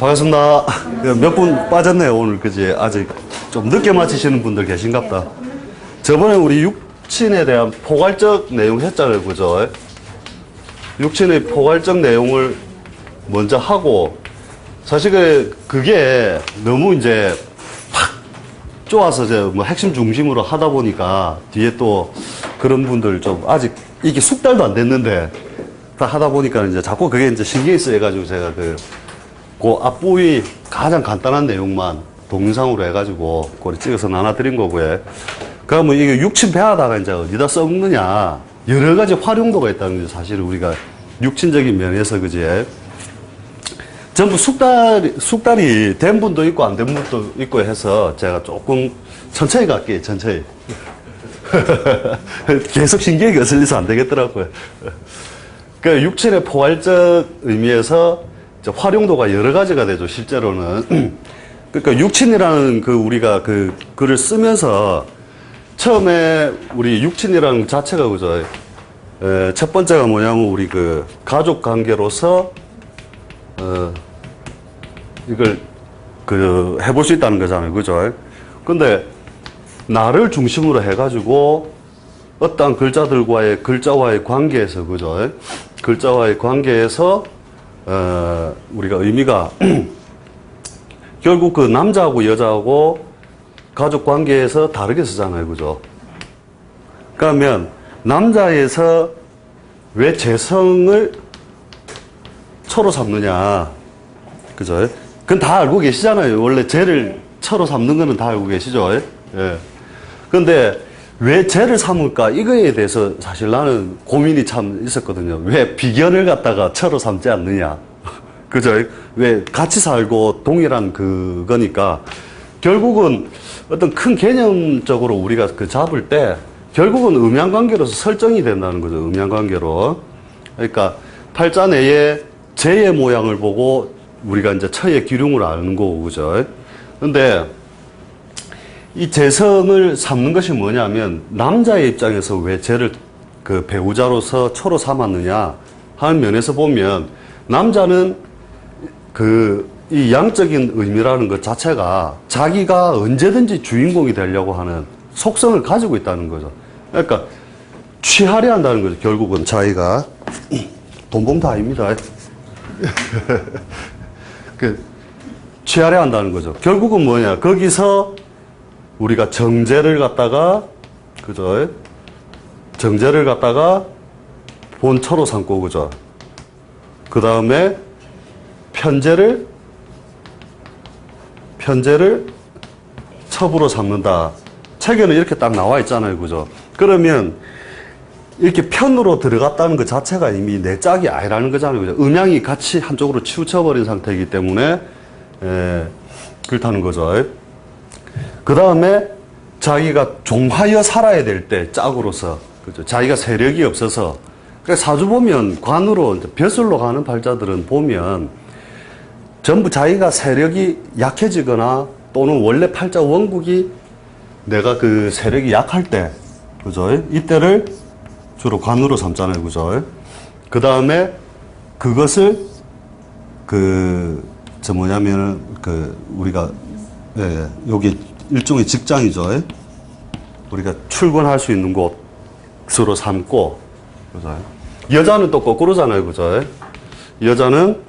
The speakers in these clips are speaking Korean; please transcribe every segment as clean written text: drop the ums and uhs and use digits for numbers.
반갑습니다. 몇 분 빠졌네요, 오늘. 그지? 아직 좀 늦게 마치시는 분들 계신갑다. 저번에 우리 육친에 대한 포괄적 내용 했잖아요, 그죠? 육친의 포괄적 내용을 먼저 하고, 사실 그게 너무 이제 팍 쪼아서 이제 뭐 핵심 중심으로 하다 보니까 뒤에 또 그런 분들 좀 아직 이게 숙달도 안 됐는데 다 하다 보니까 이제 자꾸 그게 이제 신경이 쓰여가지고 제가 그 앞부위 가장 간단한 내용만 동영상으로 해가지고 그걸 찍어서 나눠드린 거고요. 그러면 이게 육친 배하다가 이제 어디다 썩느냐, 여러 가지 활용도가 있다는 거죠. 사실 우리가 육친적인 면에서, 그지? 전부 숙달이 된 분도 있고 안 된 분도 있고 해서 제가 조금 천천히 갈게요, 천천히. 계속 신경이 거슬려서 안 되겠더라고요. 그 육친의 포괄적 의미에서 활용도가 여러 가지가 되죠, 실제로는. 그러니까 육친이라는 우리가 글을 쓰면서 처음에 우리 육친이라는 자체가, 그죠? 첫 번째가 뭐냐면 우리 가족 관계로서 이걸 해볼 수 있다는 거잖아요, 그죠? 근데 나를 중심으로 해가지고 어떠한 글자와의 관계에서, 그죠? 글자와의 관계에서 우리가 의미가 결국 그 남자하고 여자하고 가족 관계에서 다르게 쓰잖아요, 그죠? 그러면 남자에서 왜 재성을 처로 삼느냐, 그죠? 그건 다 알고 계시잖아요. 원래 재를 처로 삼는 거는 다 알고 계시죠? 예. 근데 왜 재를 삼을까? 이거에 대해서 사실 나는 고민이 참 있었거든요. 왜 비견을 갖다가 처로 삼지 않느냐? 그죠? 왜 같이 살고 동일한 그거니까 결국은 어떤 큰 개념적으로 우리가 잡을 때 결국은 음양관계로서 설정이 된다는 거죠. 음양관계로. 그러니까 팔자 내에 재의 모양을 보고 우리가 이제 처의 기륭을 아는 거고, 그죠? 근데 이 재성을 삼는 것이 뭐냐면 남자의 입장에서 왜 재를 배우자로서 처로 삼았느냐 하는 면에서 보면 남자는 이 양적인 의미라는 것 자체가 자기가 언제든지 주인공이 되려고 하는 속성을 가지고 있다는 거죠. 그러니까 취하려 한다는 거죠. 결국은 자기가 돈봉투 아닙니다. 취하려 한다는 거죠. 결국은 뭐냐, 거기서 우리가 정제를 갖다가, 그죠? 정제를 갖다가 본처로 삼고, 그죠? 그 다음에 편제를 첩으로 삼는다. 책에는 이렇게 딱 나와 있잖아요, 그죠? 그러면 이렇게 편으로 들어갔다는 것 자체가 이미 내 짝이 아니라는 거잖아요, 그죠? 음양이 같이 한쪽으로 치우쳐버린 상태이기 때문에 그렇다는 거죠. 그 다음에 자기가 종하여 살아야 될 때 짝으로서, 그죠? 자기가 세력이 없어서, 그러니까 사주 보면 관으로 벼슬로 가는 팔자들은 보면 전부 자기가 세력이 약해지거나 또는 원래 팔자 원국이 내가 그 세력이 약할 때, 그죠? 이때를 주로 관으로 삼잖아요, 그죠? 그 다음에 그것을 우리가 여기 일종의 직장이죠. 우리가 출근할 수 있는 곳으로 삼고, 그죠? 여자는 또 거꾸로잖아요, 그죠? 여자는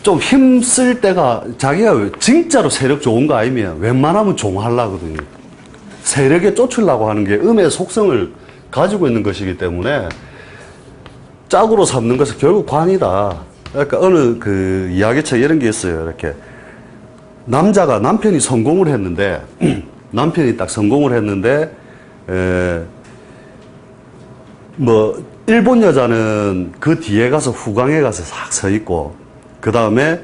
좀 힘쓸 때가 자기가 진짜로 세력 좋은 거 아니면 웬만하면 종하려거든요. 세력에 쫓으려고 하는 게 음의 속성을 가지고 있는 것이기 때문에 짝으로 삼는 것은 결국 관이다. 그러니까 어느 이야기책 이런 게 있어요. 이렇게 남편이 성공을 했는데 남편이 딱 성공을 했는데 일본 여자는 그 뒤에 가서 후광에 가서 싹 서 있고, 그 다음에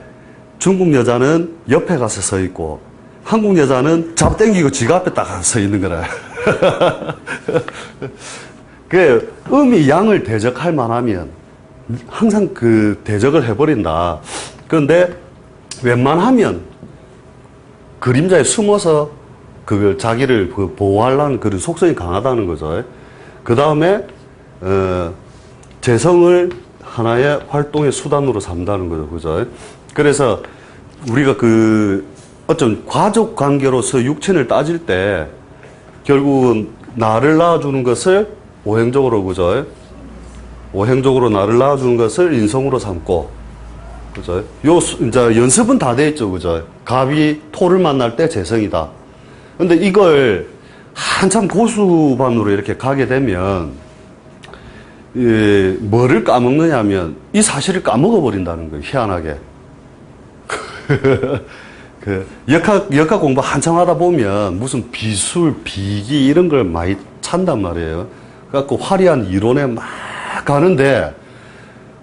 중국 여자는 옆에 가서 서 있고, 한국 여자는 잡땡기고 지가 앞에 딱 서 있는 거라. 음이 양을 대적할 만하면 항상 대적을 해버린다. 그런데 웬만하면 그림자에 숨어서 그걸 자기를 보호하려는 그런 속성이 강하다는 거죠. 그 다음에 재성을 하나의 활동의 수단으로 삼다는 거죠. 그죠? 그래서 우리가 어떤 가족 관계로서 육친을 따질 때 결국은 나를 낳아주는 것을 오행적으로, 그죠? 오행적으로 나를 낳아주는 것을 인성으로 삼고, 그죠? 이제 연습은 다 돼 있죠. 그죠? 갑이 토를 만날 때 재성이다. 근데 이걸 한참 고수반으로 이렇게 가게 되면, 뭐를 까먹느냐 하면 이 사실을 까먹어 버린다는 거예요. 희한하게. 역학 공부 한참 하다 보면 무슨 비술, 비기 이런 걸 많이 찬단 말이에요. 그래갖고 화려한 이론에 막 가는데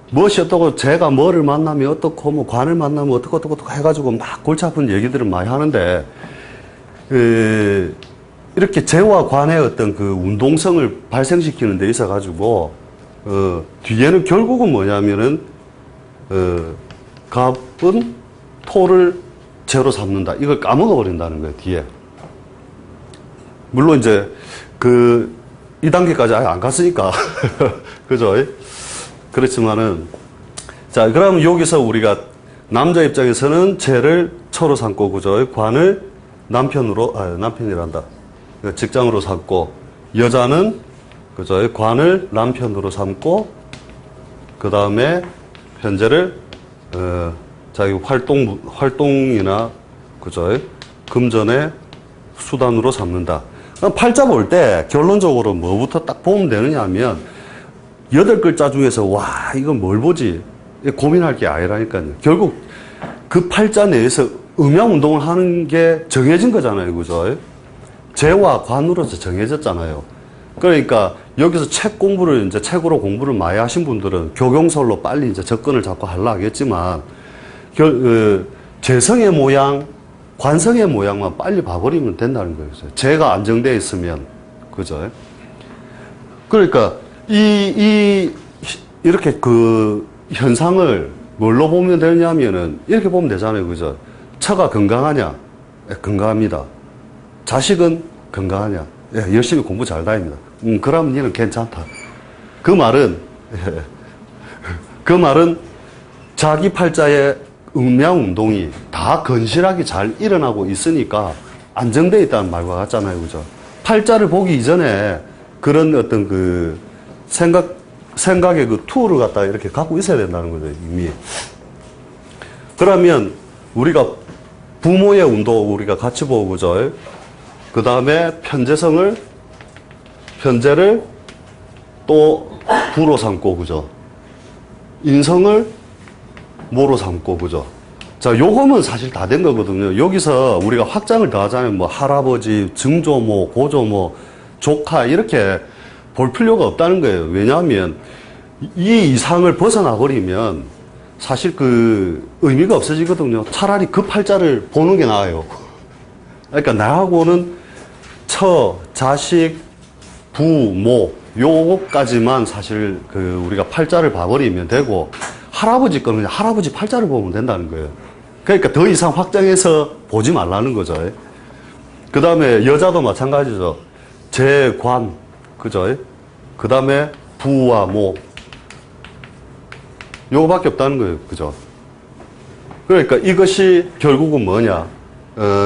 무엇이 어떻고 제가 뭐를 만나면 어떻고 뭐 관을 만나면 어떻고 해가지고 막 골치 아픈 얘기들을 많이 하는데 이렇게 재와 관의 어떤 그 운동성을 발생시키는 데 있어가지고 뒤에는 결국은 뭐냐면은 갑은 토를 재로 삼는다. 이걸 까먹어 버린다는 거예요, 뒤에. 물론 이제 이 단계까지 아예 안 갔으니까. 그죠? 그렇지만은, 자, 그러면 여기서 우리가 남자 입장에서는 재를 처로 삼고, 그죠? 관을 남편이란다. 직장으로 삼고, 여자는, 그죠? 관을 남편으로 삼고, 그 다음에 현재를, 자기 활동이나, 그죠? 금전의 수단으로 삼는다. 팔자 볼 때 결론적으로 뭐부터 딱 보면 되느냐 하면, 8글자 중에서, 와, 이건 뭘 보지? 고민할 게 아니라니까요. 결국 그 팔자 내에서 음양 운동을 하는 게 정해진 거잖아요. 그죠? 재와 관으로서 정해졌잖아요. 그러니까 여기서 책 공부를 이제 책으로 공부를 많이 하신 분들은 교경설로 빨리 이제 접근을 자꾸 하려 하겠지만, 재성의 모양, 관성의 모양만 빨리 봐버리면 된다는 거예요. 재가 안정되어 있으면. 그죠? 그러니까, 이렇게 현상을 뭘로 보면 되냐면은, 이렇게 보면 되잖아요. 그죠? 처가 건강하냐? 예, 건강합니다. 자식은 건강하냐? 예, 열심히 공부 잘 다닙니다. 그럼 니는 괜찮다. 그 말은 자기 팔자의 음양 운동이 다 건실하게 잘 일어나고 있으니까 안정되어 있다는 말과 같잖아요. 그죠? 팔자를 보기 이전에 그런 어떤 생각의 툴을 갖다가 이렇게 갖고 있어야 된다는 거죠, 이미. 그러면 우리가 부모의 운도 우리가 같이 보고, 그죠? 그 다음에 편재를 또 부로 삼고, 그죠? 인성을 모로 삼고, 그죠? 자, 요거면 사실 다 된 거거든요. 여기서 우리가 확장을 더 하자면 뭐 할아버지, 증조모, 고조모, 조카 이렇게 볼 필요가 없다는 거예요. 왜냐하면 이 이상을 벗어나 버리면 사실 의미가 없어지거든요. 차라리 그 팔자를 보는 게 나아요. 그러니까 나하고는 처, 자식, 부, 모 요거까지만 사실 우리가 팔자를 봐버리면 되고, 할아버지 거는 할아버지 팔자를 보면 된다는 거예요. 그러니까 더 이상 확장해서 보지 말라는 거죠. 그 다음에 여자도 마찬가지죠. 재관, 그죠? 그 다음에 부와 모. 요거밖에 없다는 거예요. 그죠? 그러니까 이것이 결국은 뭐냐?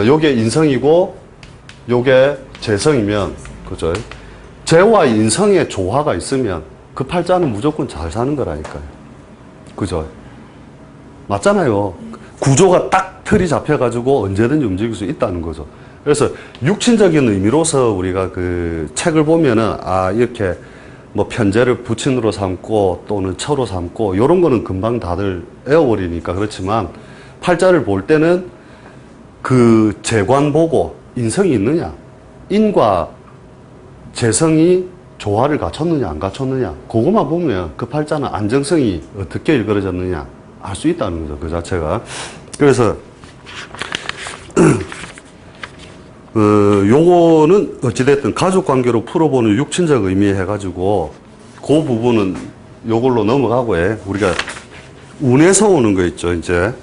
요게 인성이고, 요게 재성이면, 그죠? 재와 인성의 조화가 있으면 그 팔자는 무조건 잘 사는 거라니까요. 그죠? 맞잖아요. 구조가 딱 틀이 잡혀가지고 언제든지 움직일 수 있다는 거죠. 그래서 육친적인 의미로서 우리가 책을 보면은, 이렇게 뭐 편재를 부친으로 삼고 또는 처로 삼고, 요런 거는 금방 다들 외워버리니까 그렇지만, 팔자를 볼 때는 재관 보고 인성이 있느냐, 인과 재성이 조화를 갖췄느냐 안 갖췄느냐, 그것만 보면 그 팔자는 안정성이 어떻게 일그러졌느냐 알 수 있다는 거죠, 그 자체가. 그래서 요거는 어찌됐든 가족관계로 풀어보는 육친적 의미 해가지고 그 부분은 요걸로 넘어가고, 우리가 운에서 오는 거 있죠. 이제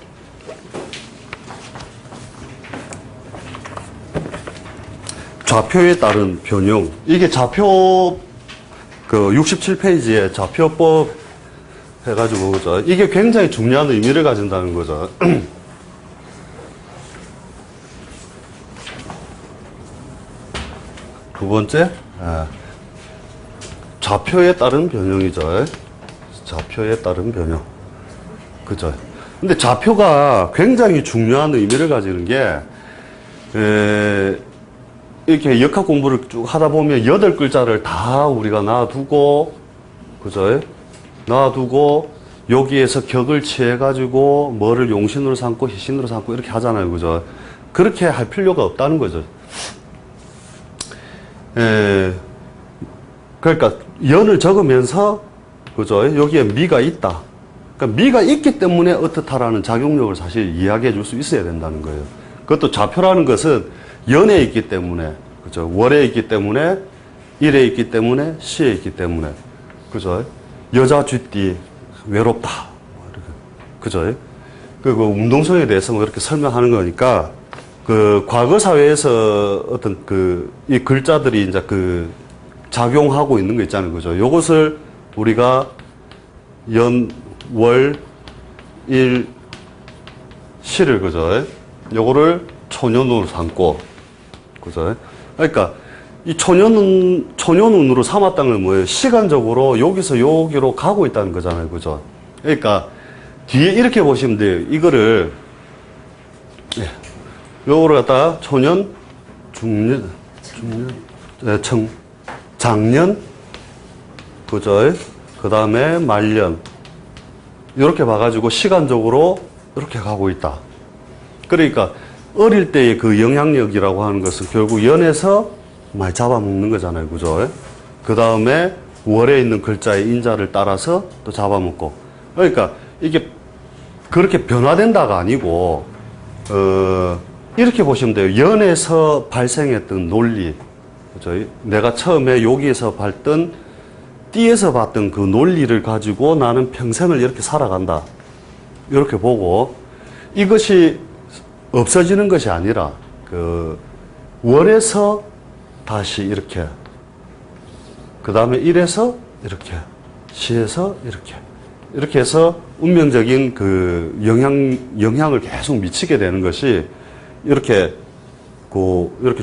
좌표에 따른 변형. 이게 좌표 67페이지에 좌표법 해가지고, 그죠? 이게 굉장히 중요한 의미를 가진다는 거죠. 두 번째, 좌표에 따른 변형이죠. 좌표에 따른 변형. 그죠? 근데 좌표가 굉장히 중요한 의미를 가지는 게, 이렇게 역학 공부를 쭉 하다 보면 8글자를 다 우리가 놔두고, 그죠? 놔두고, 여기에서 격을 취해가지고, 뭐를 용신으로 삼고, 희신으로 삼고, 이렇게 하잖아요. 그죠? 그렇게 할 필요가 없다는 거죠. 그러니까, 연을 적으면서, 그죠? 여기에 미가 있다. 그러니까 미가 있기 때문에 어떻다라는 작용력을 사실 이야기해 줄 수 있어야 된다는 거예요. 그것도 좌표라는 것은 연에 있기 때문에, 그죠? 월에 있기 때문에, 일에 있기 때문에, 시에 있기 때문에, 그죠? 여자 쥐띠, 외롭다. 그죠? 그리고 운동성에 대해서 뭐 이렇게 설명하는 거니까, 그, 과거 사회에서 어떤 이 글자들이 이제 작용하고 있는 거 있잖아요. 그죠? 요것을 우리가 연, 월, 일, 시를, 그죠? 요거를 초년운으로 삼고, 그죠? 그러니까, 이 초년운으로 삼았다는 건 뭐예요? 시간적으로 여기서 여기로 가고 있다는 거잖아요. 그죠? 그러니까, 뒤에 이렇게 보시면 돼요. 이거를, 요거를 갖다가 초년, 중년, 장년, 그죠? 그 다음에 말년. 이렇게 봐가지고 시간적으로 이렇게 가고 있다. 그러니까 어릴 때의 그 영향력이라고 하는 것은 결국 연에서 많이 잡아먹는 거잖아요. 그죠? 그 다음에 월에 있는 글자의 인자를 따라서 또 잡아먹고. 그러니까 이게 그렇게 변화된다가 아니고, 이렇게 보시면 돼요. 연에서 발생했던 논리. 그죠? 내가 처음에 여기에서 봤던 띠에서 봤던 그 논리를 가지고 나는 평생을 이렇게 살아간다. 이렇게 보고, 이것이 없어지는 것이 아니라, 월에서 다시 이렇게, 그 다음에 일에서 이렇게, 시에서 이렇게 해서 운명적인 영향을 계속 미치게 되는 것이 이렇게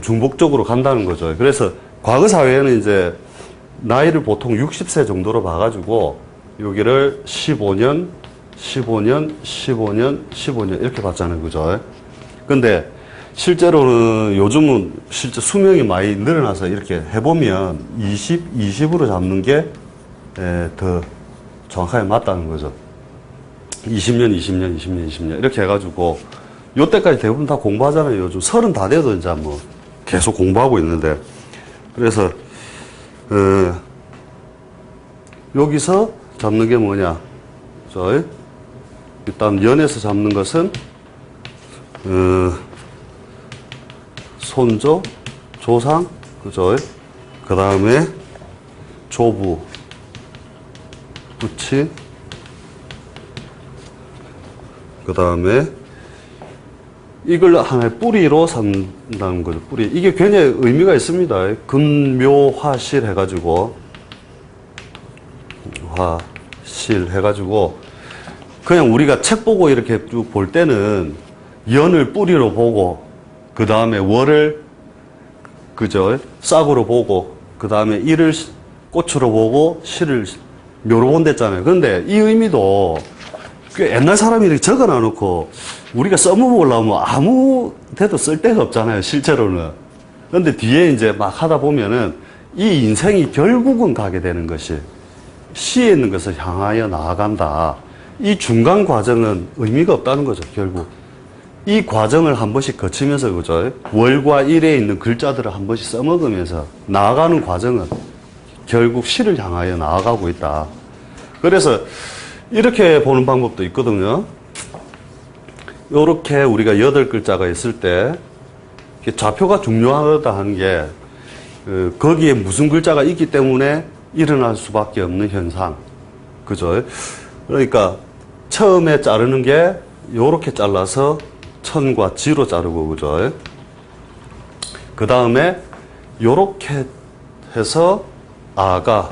중복적으로 간다는 거죠. 그래서 과거 사회에는 이제 나이를 보통 60세 정도로 봐가지고 여기를 15년, 15년, 15년, 15년 이렇게 봤잖아요. 그죠? 근데 실제로는 요즘은 실제 수명이 많이 늘어나서 이렇게 해보면 20으로 잡는 게 더 정확하게 맞다는 거죠. 20년, 20년, 20년, 20년 이렇게 해가지고 요때까지 대부분 다 공부하잖아요. 요즘 30 다 돼도 이제 뭐 계속 공부하고 있는데 그래서 여기서 잡는 게 뭐냐? 일단 연에서 잡는 것은 손조, 조상, 그죠? 그 다음에 조부, 부치, 그 다음에 이걸 하나의 뿌리로 삼는다는 거죠. 뿌리. 이게 굉장히 의미가 있습니다. 금묘화실 해가지고, 화실 해가지고, 그냥 우리가 책 보고 이렇게 쭉 볼 때는 연을 뿌리로 보고, 그 다음에 월을, 그죠? 싹으로 보고, 그 다음에 일을 꽃으로 보고, 시를 묘로 본댔잖아요. 그런데 이 의미도 옛날 사람이 이렇게 적어 놔놓고 우리가 써먹으려면 아무 데도 쓸 데가 없잖아요, 실제로는. 그런데 뒤에 이제 막 하다 보면은 이 인생이 결국은 가게 되는 것이 시에 있는 것을 향하여 나아간다. 이 중간 과정은 의미가 없다는 거죠, 결국. 이 과정을 한 번씩 거치면서, 그죠? 월과 일에 있는 글자들을 한 번씩 써먹으면서 나아가는 과정은 결국 시를 향하여 나아가고 있다. 그래서 이렇게 보는 방법도 있거든요. 이렇게 우리가 8글자가 있을 때 좌표가 중요하다 하는 게 거기에 무슨 글자가 있기 때문에 일어날 수밖에 없는 현상. 그죠? 그러니까 처음에 자르는 게 이렇게 잘라서 천과 지로 자르고, 그죠? 그 다음에 이렇게 해서 아가,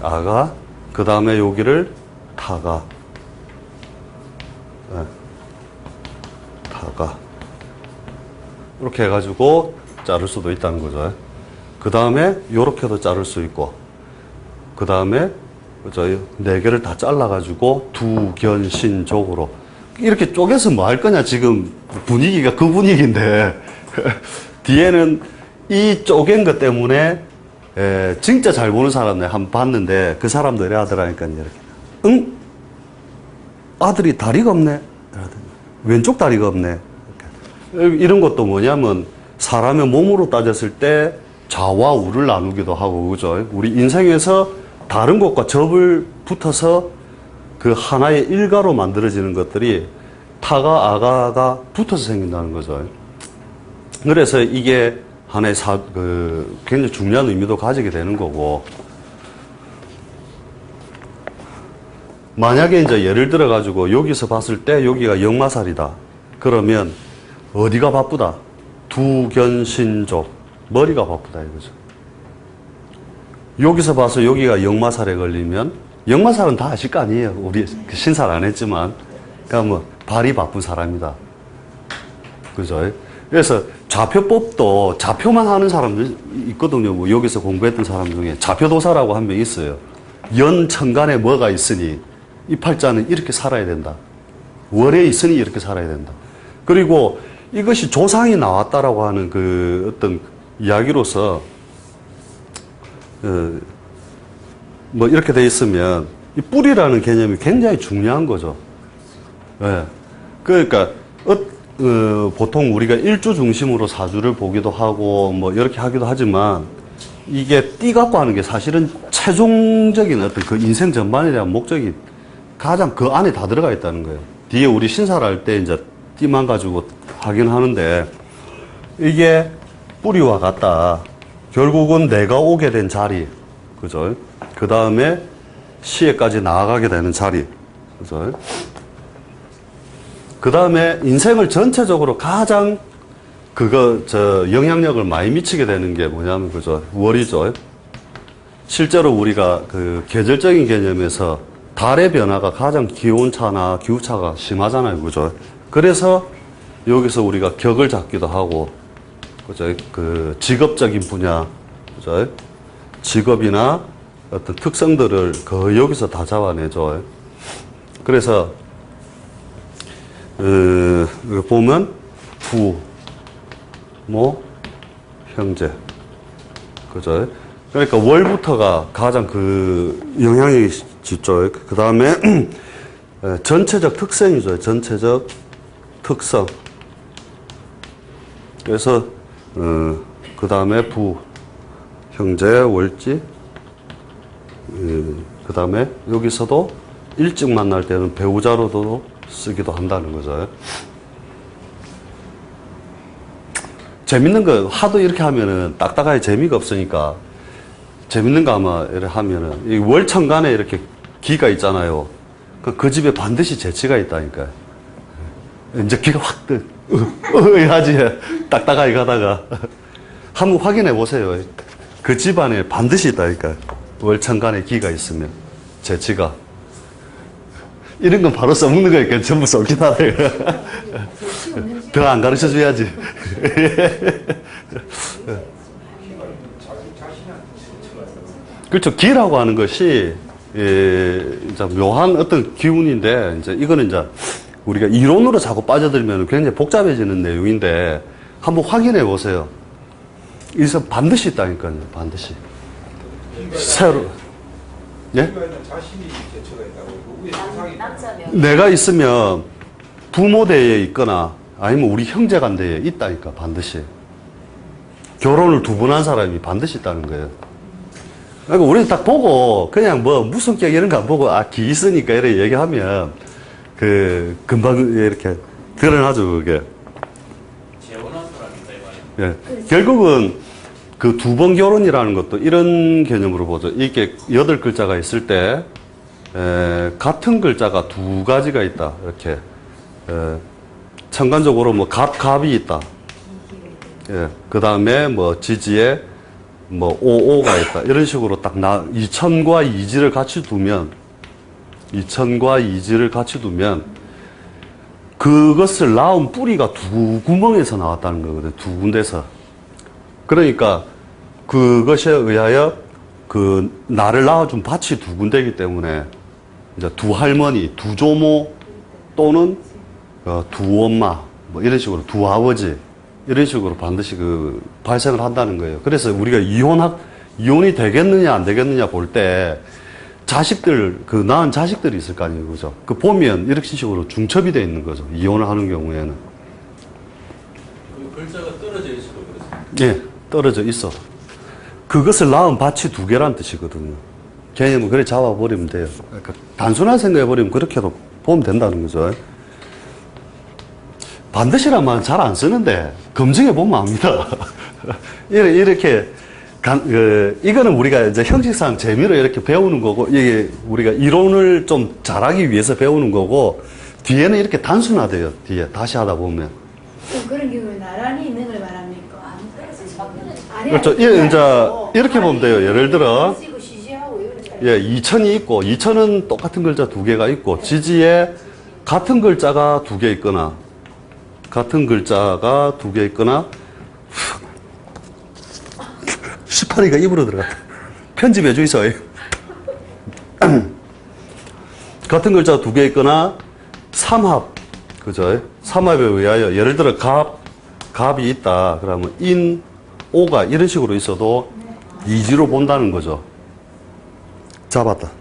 아가, 그 다음에 여기를 타가. 네. 타가. 이렇게 해가지고 자를 수도 있다는 거죠. 그 다음에 요렇게도 자를 수 있고, 그 다음에 그죠? 네 개를 다 잘라가지고 두견신족으로 이렇게 쪼개서 뭐 할 거냐. 지금 분위기가 그 분위기인데 뒤에는 이 쪼갠 것 때문에 진짜 잘 보는 사람들 한번 봤는데 그 사람도 이래 하더라니까. 이렇게 응? 아들이 다리가 없네. 왼쪽 다리가 없네. 이렇게. 이런 것도 뭐냐면 사람의 몸으로 따졌을 때 좌와 우를 나누기도 하고, 그죠? 우리 인생에서 다른 것과 접을 붙어서 그 하나의 일가로 만들어지는 것들이 타가 아가가 붙어서 생긴다는 거죠. 그래서 이게 하나의 굉장히 중요한 의미도 가지게 되는 거고, 만약에 이제 예를 들어 가지고 여기서 봤을 때 여기가 역마살이다. 그러면 어디가 바쁘다? 두견신족, 머리가 바쁘다 이거죠. 여기서 봐서 여기가 역마살에 걸리면, 역마살은 다 아실 거 아니에요. 우리 신살 안 했지만. 그러니까 뭐 발이 바쁜 사람이다. 그죠? 그래서 좌표법도 좌표만 하는 사람들 있거든요. 뭐 여기서 공부했던 사람 중에 좌표도사라고 한 명 있어요. 연천간에 뭐가 있으니 이 팔자는 이렇게 살아야 된다. 월에 있으니 이렇게 살아야 된다. 그리고 이것이 조상이 나왔다라고 하는 그 어떤 이야기로서 뭐 이렇게 돼 있으면 이 뿌리라는 개념이 굉장히 중요한 거죠. 예. 그러니까 보통 우리가 일주 중심으로 사주를 보기도 하고 뭐 이렇게 하기도 하지만 이게 띠 갖고 하는 게 사실은 최종적인 어떤 그 인생 전반에 대한 목적이 가장 그 안에 다 들어가 있다는 거예요. 뒤에 우리 신사를 할 때 이제 띠만 가지고 하긴 하는데 이게 뿌리와 같다. 결국은 내가 오게 된 자리, 그죠? 그 다음에 시에까지 나아가게 되는 자리, 그죠? 그 다음에 인생을 전체적으로 가장 영향력을 많이 미치게 되는 게 뭐냐면, 그죠? 월이죠. 실제로 우리가 그 계절적인 개념에서 달의 변화가 가장 기온차나 기후차가 심하잖아요, 그죠? 그래서 여기서 우리가 격을 잡기도 하고, 그죠? 그 직업적인 분야, 그죠? 직업이나 어떤 특성들을 거의 여기서 다 잡아내죠. 그래서 보면 부, 모, 형제, 그죠? 그러니까 월부터가 가장 그 영향이 짙죠. 그 다음에 전체적 특성이죠. 전체적 특성. 그래서 그 다음에 부, 형제, 월지, 그 다음에 여기서도 일찍 만날 때는 배우자로도 쓰기도 한다는 거죠. 재밌는 거 하도 이렇게 하면은 딱딱하게 재미가 없으니까 재밌는 거 아마 이렇게 하면은 이 월천간에 이렇게 기가 있잖아요. 그 집에 반드시 재치가 있다니까요. 이제 기가 확 하지. 딱딱하게 가다가 한번 확인해 보세요. 그 집안에 반드시 있다니까요. 월천간에 기가 있으면 재치가. 이런 건 바로 써먹는 거니까 전부 썩긴 하네요. 더 안 가르쳐 줘야지. 그렇죠. 기라고 하는 것이 이제 묘한 어떤 기운인데, 이제 이거는 이제 우리가 이론으로 자꾸 빠져들면 굉장히 복잡해지는 내용인데 한번 확인해 보세요. 이서 반드시 있다니까요. 반드시. 새로. 예? 내가 있으면 부모대에 있거나 아니면 우리 형제간대에 있다니까. 반드시. 결혼을 2번 한 사람이 반드시 있다는 거예요. 그러니까 우리는 딱 보고 그냥 뭐 무슨 격 이런 거 안 보고 기 있으니까 이렇게 얘기하면 그 금방 이렇게 드러나죠. 그게. 재혼한 사람이다 이 예. 말이에요. 결국은 그 2번 결혼이라는 것도 이런 개념으로 보죠. 이게 8글자가 있을 때 같은 글자가 2가지가 있다. 이렇게 천간적으로 뭐 갑이 있다. 예. 그 다음에 뭐 지지에 뭐 55가 있다. 이런 식으로 딱 2000과 이지를 같이 두면 그것을 낳은 뿌리가 두 구멍에서 나왔다는 거거든. 두 군데서. 그러니까 그것에 의하여 그 나를 낳아준 밭이 두 군데이기 때문에 이제 두 할머니, 두 조모 또는 두 엄마 뭐 이런 식으로 두 아버지 이런 식으로 반드시 그 발생을 한다는 거예요. 그래서 우리가 이혼이 되겠느냐 안 되겠느냐 볼 때 자식들 그 낳은 자식들이 있을 거 아니에요, 그죠? 그 보면 이렇게 식으로 중첩이 돼 있는 거죠. 이혼을 하는 경우에는. 그 글자가 떨어져 있어도 그렇습니다. 예, 떨어져 있어. 그것을 낳은 밭이 두 개란 뜻이거든요. 개념은 그래 잡아버리면 돼요. 그러니까 단순한 생각해버리면 그렇게도 보면 된다는 거죠. 반드시란 말은 잘 안 쓰는데 검증해보면 압니다. 이렇게 이거는 우리가 이제 형식상 재미로 이렇게 배우는 거고, 이게 우리가 이론을 좀 잘하기 위해서 배우는 거고, 뒤에는 이렇게 단순화돼요. 뒤에 다시 하다 보면. 그런 경우에 나란히 있는 걸 말합니까? 아니, 그렇죠. 아니, 이제 이렇게 보면 돼요. 예를 들어, 지고 시시하고 이런 예, 2000이 있고, 2000은 똑같은 글자 두 개가 있고, 지지에 같은 글자가 두 개 있거나, 같은 글자가 두 개 있거나, 18위가 입으로 들어갔다. 편집해 주이소. 같은 글자 두 개 있거나, 삼합, 그죠? 삼합에 의하여, 예를 들어, 갑이 있다. 그러면, 오가 이런 식으로 있어도 이지로 본다는 거죠. 잡았다.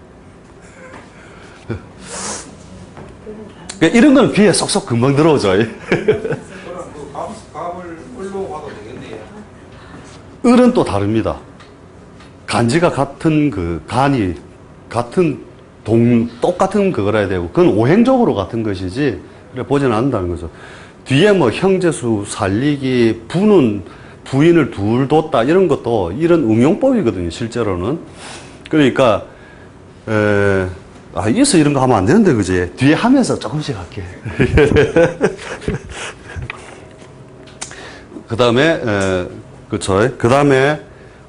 그러니까 이런 건 귀에 쏙쏙 금방 들어오죠. 그럼 그 갑을 을로 봐도 되겠네요. 을은 또 다릅니다. 간지가 같은 그 간이 같은 똑같은 그거라 해야 되고, 그건 오행적으로 같은 것이지 그래 보지는 않는다는 거죠. 뒤에 뭐 형제수 살리기 부인을 둘 뒀다 이런 것도 이런 응용법이거든요, 실제로는. 그러니까 있어 이런 거 하면 안 되는데, 그지? 뒤에 하면서 조금씩 할게. 그 다음에 그쵸? 그 다음에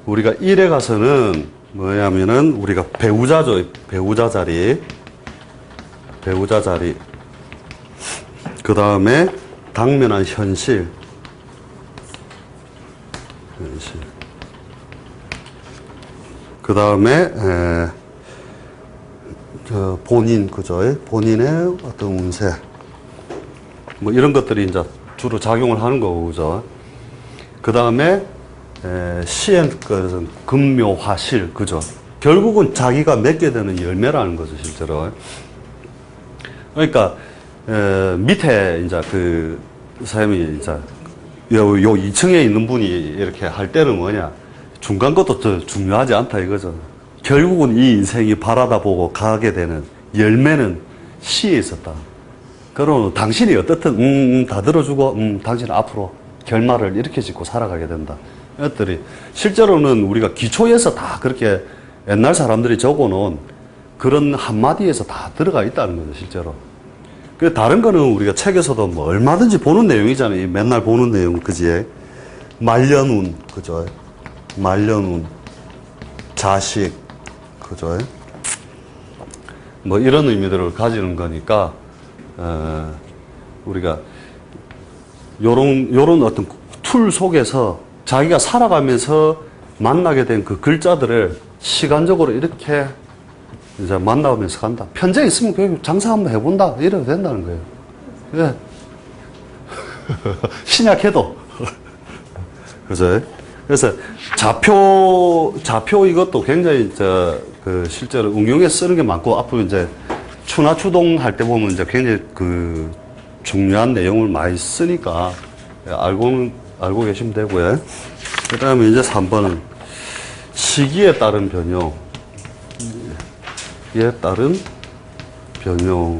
우리가 1에 가서는 뭐냐면은 우리가 배우자죠. 배우자 자리. 그 다음에 당면한 현실. 그 다음에 본인, 그죠? 본인의 어떤 운세. 뭐 이런 것들이 이제 주로 작용을 하는 거고, 그죠? 그 다음에 시엔 것은 금묘화실, 그죠? 결국은 자기가 맺게 되는 열매라는 거죠, 실제로. 그러니까 밑에 이제 그 사람이 이제 요 2층에 있는 분이 이렇게 할 때는 뭐냐, 중간 것도 더 중요하지 않다 이거죠. 결국은 이 인생이 바라다 보고 가게 되는 열매는 시에 있었다. 그러면 당신이 어떻든 다 들어주고 당신은 앞으로 결말을 이렇게 짓고 살아가게 된다. 이것들이 실제로는 우리가 기초에서 다 그렇게 옛날 사람들이 적어놓은 그런 한마디에서 다 들어가 있다는 거죠, 실제로. 그 다른 거는 우리가 책에서도 뭐 얼마든지 보는 내용이잖아요. 맨날 보는 내용, 그지? 말년운, 그죠? 말년운, 자식, 그죠? 뭐 이런 의미들을 가지는 거니까 우리가 요런 어떤 툴 속에서 자기가 살아가면서 만나게 된 그 글자들을 시간적으로 이렇게 이제 만나면서 간다. 편제 있으면 그냥 장사 한번 해본다. 이래도 된다는 거예요. 예. 신약해도. 그죠? 그래서 좌표 이것도 굉장히 실제로 응용해 쓰는 게 많고, 앞으로 이제 추나추동 할 때 보면 이제 굉장히 그 중요한 내용을 많이 쓰니까 알고 계시면 되고요. 그 다음에 이제 3번은 시기에 따른 변용. 에 따른 변용.